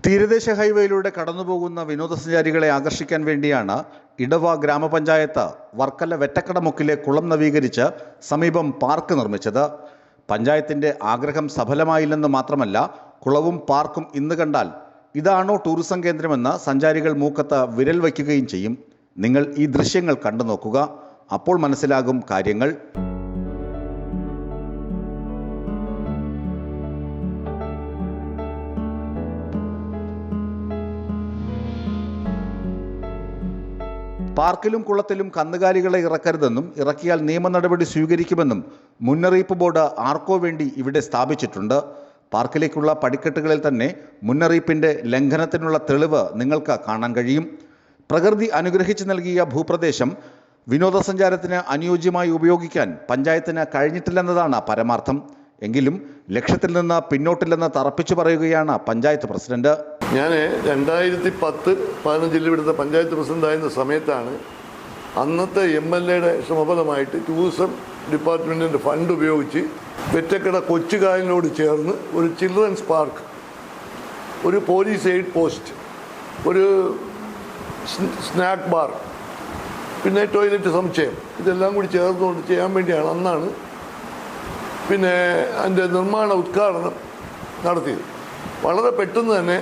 തീരദേശ ഹൈവേയിലൂടെ കടന്നുപോകുന്ന വിനോദസഞ്ചാരികളെ ആകർഷിക്കാൻ വേണ്ടിയാണ് ഇടവ ഗ്രാമപഞ്ചായത്ത് വർക്കല വെറ്റക്കടമുക്കിലെ കുളം നവീകരിച്ച് സമീപം പാർക്ക് നിർമ്മിച്ചത്. പഞ്ചായത്തിന്റെ ആഗ്രഹം സഫലമായില്ലെന്ന് മാത്രമല്ല, കുളവും പാർക്കും ഇന്ന് കണ്ടാൽ ഇതാണോ ടൂറിസം കേന്ദ്രമെന്ന് സഞ്ചാരികൾ മൂക്കത്ത് വിരൽ വയ്ക്കുകയും ചെയ്യും. നിങ്ങൾ ഈ ദൃശ്യങ്ങൾ കണ്ടു നോക്കുക, അപ്പോൾ മനസ്സിലാകും കാര്യങ്ങൾ. പാർക്കിലും കുളത്തിലും കന്നുകാലികളെ ഇറക്കരുതെന്നും ഇറക്കിയാൽ നിയമ നടപടി സ്വീകരിക്കുമെന്നും മുന്നറിയിപ്പ് ബോർഡ് ആർക്കോ വേണ്ടി ഇവിടെ സ്ഥാപിച്ചിട്ടുണ്ട്. പാർക്കിലേക്കുള്ള പടിക്കെട്ടുകളിൽ തന്നെ മുന്നറിയിപ്പിന്റെ ലംഘനത്തിനുള്ള തെളിവ് നിങ്ങൾക്ക് കാണാൻ കഴിയും. പ്രകൃതി അനുഗ്രഹിച്ചു നൽകിയ ഭൂപ്രദേശം വിനോദസഞ്ചാരത്തിന് അനുയോജ്യമായി ഉപയോഗിക്കാൻ പഞ്ചായത്തിന് കഴിഞ്ഞിട്ടില്ലെന്നതാണ് പരമാർത്ഥം. എങ്കിലും ലക്ഷ്യത്തിൽ നിന്ന് പിന്നോട്ടില്ലെന്ന് തറപ്പിച്ചു പറയുകയാണ് പഞ്ചായത്ത് പ്രസിഡന്റ്. ഞാൻ 2010-15 ഇവിടുത്തെ പഞ്ചായത്ത് പ്രസിഡൻ്റായിരുന്ന സമയത്താണ് അന്നത്തെ MLA ശ്രമഫലമായിട്ട് ടൂറിസം ഡിപ്പാർട്ട്മെൻറ്റിൻ്റെ ഫണ്ട് ഉപയോഗിച്ച് വെറ്റക്കട കൊച്ചുകായലിനോട് ചേർന്ന് ഒരു ചിൽഡ്രൻസ് പാർക്ക്, ഒരു പോലീസ് എയ്ഡ് പോസ്റ്റ്, ഒരു സ്നാക്ക് ബാർ, പിന്നെ ടോയ്ലറ്റ് സമുച്ചയം, ഇതെല്ലാം കൂടി ചേർന്നുകൊണ്ട് ചെയ്യാൻ വേണ്ടിയാണ് അന്നാണ് പിന്നെ അതിൻ്റെ നിർമ്മാണ ഉദ്ഘാടനം നടത്തിയത്. വളരെ പെട്ടെന്ന് തന്നെ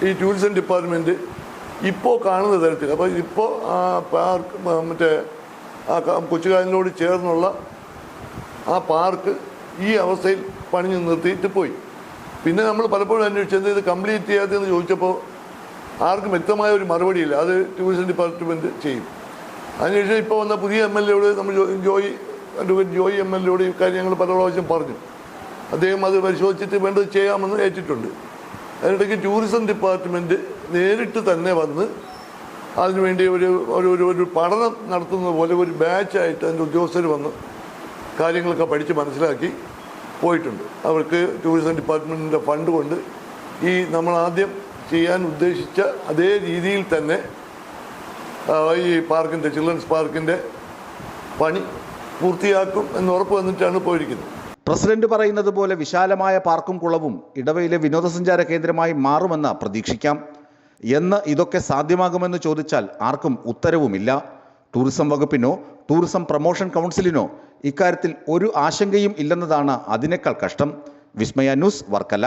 ഈ ടൂറിസം ഡിപ്പാർട്ട്മെൻറ്റ് ഇപ്പോൾ കാണുന്ന തരത്തിൽ, അപ്പോൾ ഇപ്പോൾ ആ പാർക്ക് മറ്റേ ആ കൊച്ചുകായലിനോട് ചേർന്നുള്ള ആ പാർക്ക് ഈ അവസ്ഥയിൽ പണിഞ്ഞു നിർത്തിയിട്ട് പോയി. പിന്നെ നമ്മൾ പലപ്പോഴും അന്വേഷിച്ചത് ഇത് കംപ്ലീറ്റ് ചെയ്യാത്തതെന്ന് ചോദിച്ചപ്പോൾ ആർക്കും വ്യക്തമായ ഒരു മറുപടിയില്ല. അത് ടൂറിസം ഡിപ്പാർട്ട്മെൻറ്റ് ചെയ്യും. അതിനുശേഷം ഇപ്പോൾ വന്ന പുതിയ MLA നമ്മൾ ജോയി MLA ഈ കാര്യം ഞങ്ങൾ പല പ്രാവശ്യം പറഞ്ഞു. അദ്ദേഹം അത് പരിശോധിച്ചിട്ട് വേണ്ടത് ചെയ്യാമെന്ന് ഏറ്റിട്ടുണ്ട്. അതിനിടയ്ക്ക് ടൂറിസം ഡിപ്പാർട്ട്മെൻറ്റ് നേരിട്ട് തന്നെ വന്ന് അതിനുവേണ്ടി ഒരു പഠനം നടത്തുന്നത് പോലെ ഒരു ബാച്ചായിട്ട് അതിൻ്റെ ഉദ്യോഗസ്ഥർ വന്ന് കാര്യങ്ങളൊക്കെ പഠിച്ച് മനസ്സിലാക്കി പോയിട്ടുണ്ട്. അവർക്ക് ടൂറിസം ഡിപ്പാർട്ട്മെൻറ്റിൻ്റെ ഫണ്ട് കൊണ്ട് ഈ നമ്മൾ ആദ്യം ചെയ്യാൻ ഉദ്ദേശിച്ച അതേ രീതിയിൽ തന്നെ ഈ പാർക്കിൻ്റെ ചിൽഡ്രൻസ് പാർക്കിൻ്റെ പണി പൂർത്തിയാക്കും എന്ന് ഉറപ്പ് വന്നിട്ടാണ് പോയിരിക്കുന്നത്. പ്രസിഡന്റ് പറയുന്നത് പോലെ വിശാലമായ പാർക്കും കുളവും ഇടവയിലെ വിനോദസഞ്ചാര കേന്ദ്രമായി മാറുമെന്ന് പ്രതീക്ഷിക്കാം. എന്ന് ഇതൊക്കെ സാധ്യമാകുമെന്ന് ചോദിച്ചാൽ ആർക്കും ഉത്തരവുമില്ല. ടൂറിസം വകുപ്പിനോ ടൂറിസം പ്രൊമോഷൻ കൗൺസിലിനോ ഇക്കാര്യത്തിൽ ഒരു ആശങ്കയും ഇല്ലെന്നതാണ് അതിനേക്കാൾ കഷ്ടം. വിസ്മയ ന്യൂസ്, വർക്കല.